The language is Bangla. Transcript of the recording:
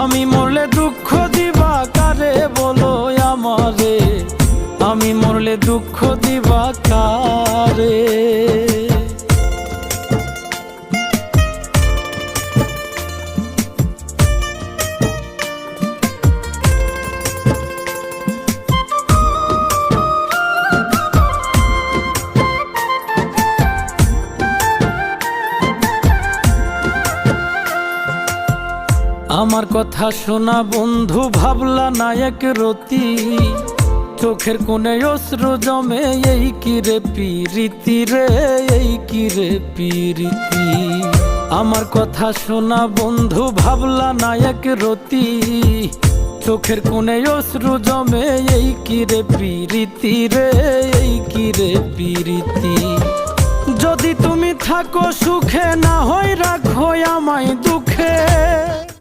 আমি মরলে দুঃখ দিবা কারে বলো আমারে, আমি মরলে দুঃখ দিবা কারে। আমার কথা শোনা বন্ধু, ভাবলা না এক রতি, চোখের কোণে অশ্রু জমে, এই কি রে পিরিতি রে, এই কি রে পিরিতি। আমার কথা শোনা বন্ধু, ভাবলা না এক রতি, চোখের কোণে অশ্রু জমে, এই কি রে পিরিতি রে, এই কি রে পিরিতি। যদি তুমি থাকো সুখে, না হয় রাখো আমায় দুঃখে।